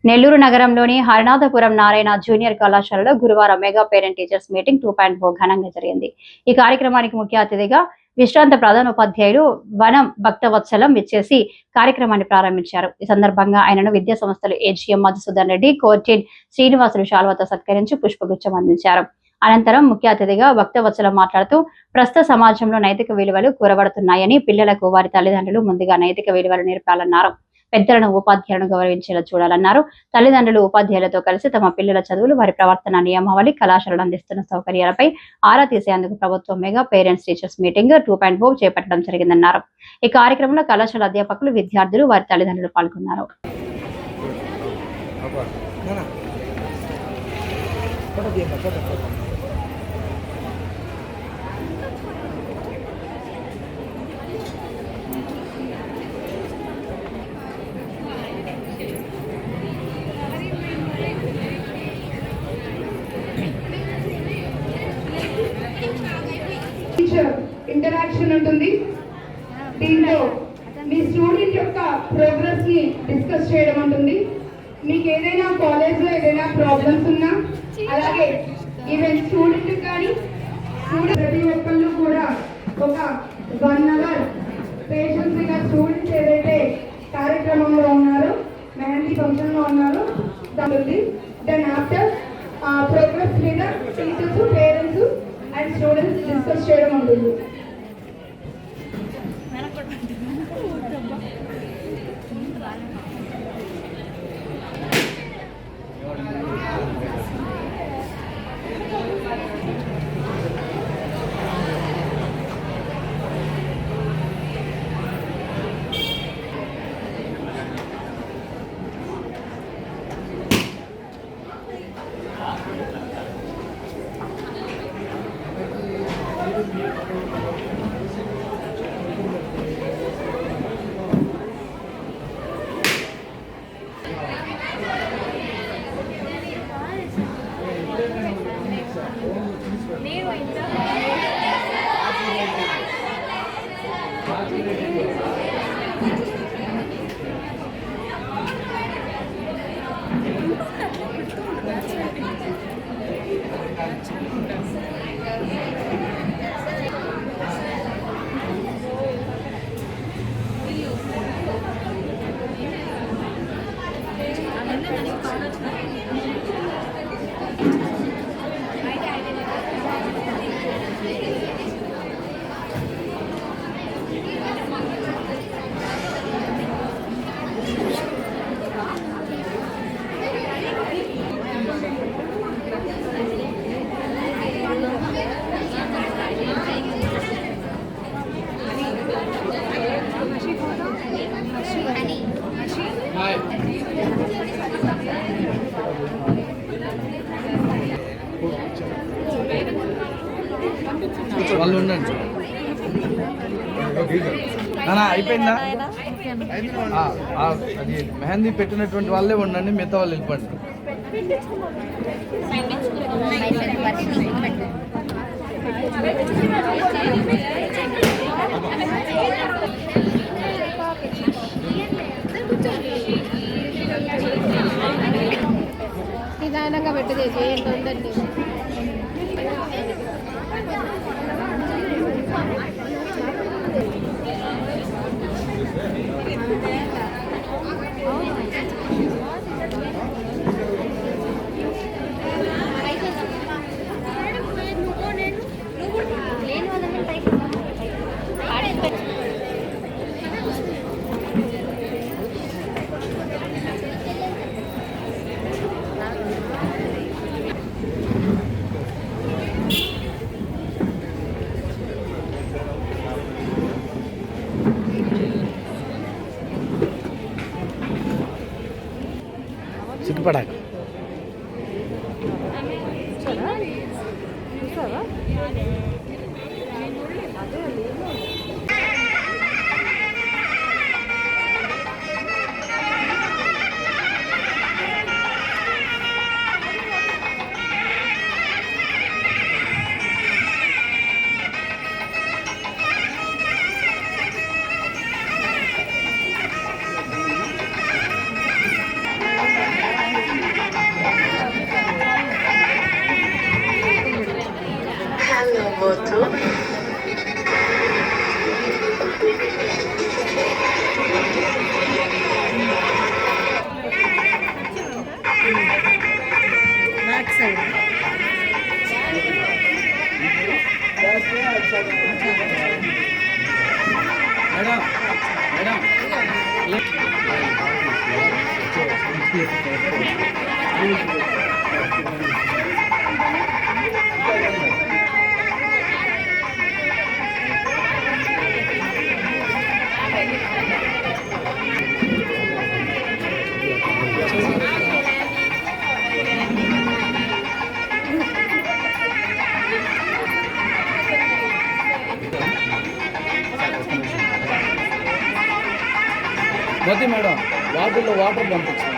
నెల్లూరు నగరంలోని హరనాథపురం నారాయణ జూనియర్ కళాశాలలో గురువారం మెగా పేరెంట్ టీచర్స్ మీటింగ్ 2.0 ఘనంగా జరిగింది. ఈ కార్యక్రమానికి ముఖ్య అతిథిగా విశ్రాంత ప్రధానోపాధ్యాయుడు వనం భక్తవత్సలం విచ్చేసి కార్యక్రమాన్ని ప్రారంభించారు. ఈ సందర్భంగా ఆయనను విద్యా సంస్థలు ఏజీఎం మధుసూదన్ రెడ్డి, కోర్టిన్ శ్రీనివాసులు శాల్వతో సత్కరించి పుష్పగుచ్చం అందించారు. అనంతరం ముఖ్య అతిథిగా భక్తవత్సలం మాట్లాడుతూ ప్రస్తుత సమాజంలో నైతిక విలువలు కూరబడుతున్నాయని, పిల్లలకు వారి తల్లిదండ్రులు ముందుగా నైతిక విలువలు నేర్పాలన్నారు. పెద్దలను ఉపాధ్యాయులను గౌరవించేలా చూడాలన్నారు. తల్లిదండ్రులు ఉపాధ్యాయులతో కలిసి తమ పిల్లల చదువులు, వారి ప్రవర్తన నియమావళి, కళాశాలలు అందిస్తున్న సౌకర్యాలపై ఆరా తీసేందుకు ప్రభుత్వం మెగా పేరెంట్స్ టీచర్స్ మీటింగ్ 2.0 చేపట్టడం జరిగిందన్నారు. ఈ కార్యక్రమంలో కళాశాల అధ్యాపకులు, విద్యార్థులు, వారి తల్లిదండ్రులు పాల్గొన్నారు. ఇంటరాక్షన్ ఉంటుంది. దీంట్లో మీ స్టూడెంట్ యొక్క ప్రోగ్రెస్ ని డిస్కస్ చేయడం ఉంటుంది. మీకు ఏదైనా కాలేజ్ లో ఏదైనా ప్రాబ్లమ్స్ ఉన్నా, అలాగే ఈవెన్ స్టూడెంట్ కానీ ప్రతి ఒక్కళ్ళు కూడా ఒక 1 అవర్ పేషెన్స్ గా స్టూడెంట్స్ ఏదైతే కార్యక్రమంలో ఉన్నారో, మెహందీ ఫంక్షన్ లో ఉన్నారో దాని దెన్ ఆఫ్టర్ ప్రోగ్రెస్ మీద teachers, parents and students discuss చేయడం ఉంటుంది. వాళ్ళు ఉండండి. అయిపోయిందా? అది మెహందీ పెట్టినటువంటి వాళ్ళే ఉండండి, మిగతా వాళ్ళు వెళ్ళిపోండి. నిదానంగా పెట్టేసి ఏంటో ఉందండి. సిగ్గుపడాలి. మేడం మేడం మోదీ మేడం వాటర్లో వాటర్ పంపించాను.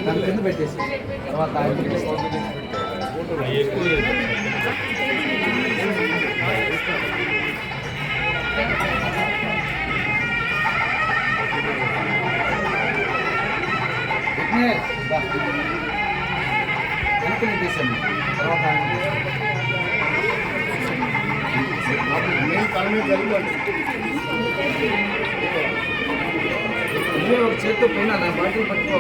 దాని కింద పెట్టేసి తర్వాత తీసాను తర్వాత ఒక చేత్తో పోయినా నా బాటిల్ పట్టుకో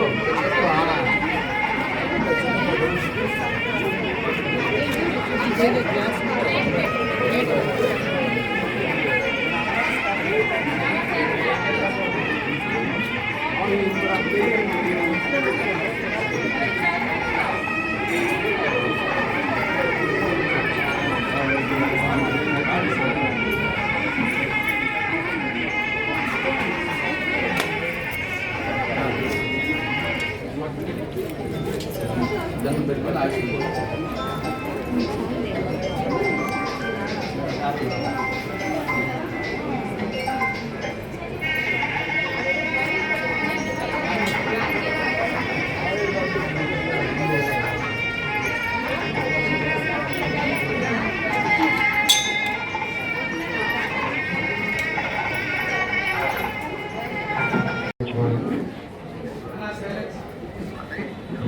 చేత్తో దాన్ని పెట్టుకొని ఆశించారు.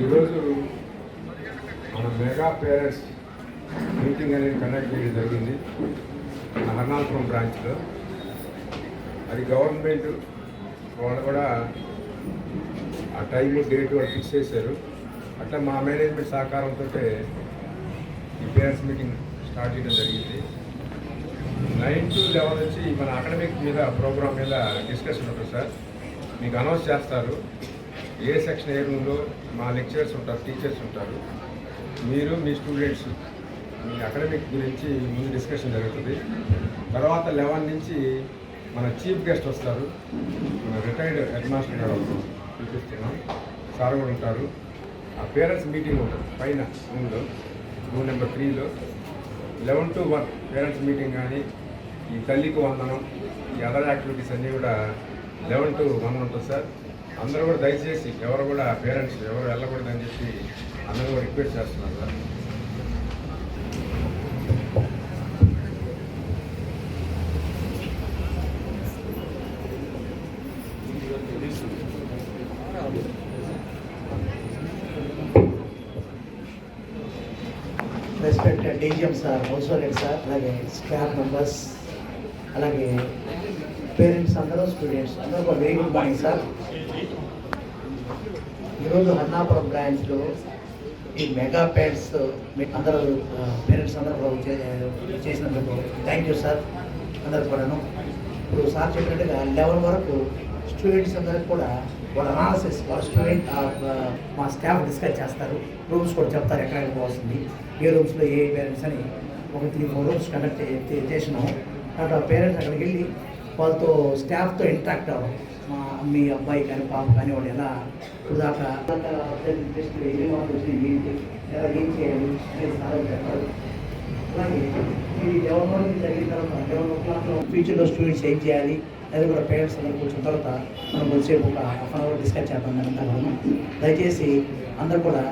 ఈరోజు మన మెగా పేరెంట్స్ మీటింగ్ అనేది కండక్ట్ చేయడం జరిగింది మన హర్నాల్పురం బ్రాంచ్లో. అది గవర్నమెంట్ వాళ్ళు కూడా ఆ టైము డేటు వాళ్ళు ఫిక్స్ చేశారు. అట్లా మా మేనేజ్మెంట్ సహకారంతో ఈ పేరెంట్స్ మీటింగ్ స్టార్ట్ చేయడం జరిగింది. 9 to 11 నుంచి మన అకాడమిక్ మీద ప్రోగ్రామ్ మీద డిస్కషన్ ఉంటుంది సార్. మీకు అనౌన్స్ చేస్తారు ఏ సెక్షన్ ఏ రూమ్లో మా లెక్చరర్స్ ఉంటారు, టీచర్స్ ఉంటారు. మీరు మీ స్టూడెంట్స్ మీ అకాడమిక్ గురించి ముందు డిస్కషన్ జరుగుతుంది. తర్వాత 11 నుంచి మన చీఫ్ గెస్ట్ వస్తారు. మన రిటైర్డ్ హెడ్ మాస్టర్ గారు చూపిస్తున్నాం, సార్ కూడా ఉంటారు. ఆ పేరెంట్స్ మీటింగ్ ఉంటుంది పైన రూమ్ నెంబర్ 3లో 11 to 1 పేరెంట్స్ మీటింగ్. కానీ ఈ తల్లికి వందనం, ఈ అదర్ యాక్టివిటీస్ అన్నీ కూడా 11 to 1 ఉంటుంది సార్. అందరూ కూడా దయచేసి ఎవరు కూడా పేరెంట్స్ ఎవరు వెళ్ళకూడదని చెప్పి అందరూ కూడా రిక్వెస్ట్ చేస్తున్నారు sir. Respected DGM sir, house head sir, అలాగే స్టాఫ్ మెంబర్స్, అలాగే పేరెంట్స్ అందరూ, స్టూడెంట్స్ అందరూ ఒక వెరీ గుడ్ మార్నింగ్ సార్. ఈరోజు హర్నాపురం బ్రాంచ్లో ఈ మెగా పేరెంట్స్ అందరూ పేరెంట్స్ అందరూ చేసినందుకు థ్యాంక్ యూ సార్ అందరు కూడాను. ఇప్పుడు సార్ చెప్పినట్టుగా 11 వరకు స్టూడెంట్స్ అందరికి కూడా వాళ్ళ అనాలిసిస్ వాళ్ళ స్టూడెంట్ మా స్టాఫ్ డిస్కస్ చేస్తారు. రూమ్స్ కూడా చెప్తారు ఎక్కడ పోతుంది, ఏ రూమ్స్లో ఏ పేరెంట్స్ అని ఒక 3-4 రూమ్స్ కండక్ట్ చేసినాము. అక్కడ పేరెంట్స్ అక్కడికి వెళ్ళి వాళ్ళతో స్టాఫ్తో ఇంటరాక్ట్ అవ్వడం, మీ అబ్బాయి కానీ పాప కానీ వాళ్ళు ఎలా ఇప్పుడు దాకా ఎలా ఏం చేయాలి అనేది సార్ చెప్పారు. అలాగే ఈ 11 జరిగిన తర్వాత 11 o'clockలో ఫ్యూచర్లో స్టూడెంట్స్ ఏం చేయాలి, అది కూడా పేరెంట్స్ అందరూ కూర్చున్న తర్వాత మనం కొద్దిసేపు ఒక హాఫ్ అన్ అవర్ డిస్కస్ చేద్దాం అంతా కూడా. దయచేసి అందరూ కూడా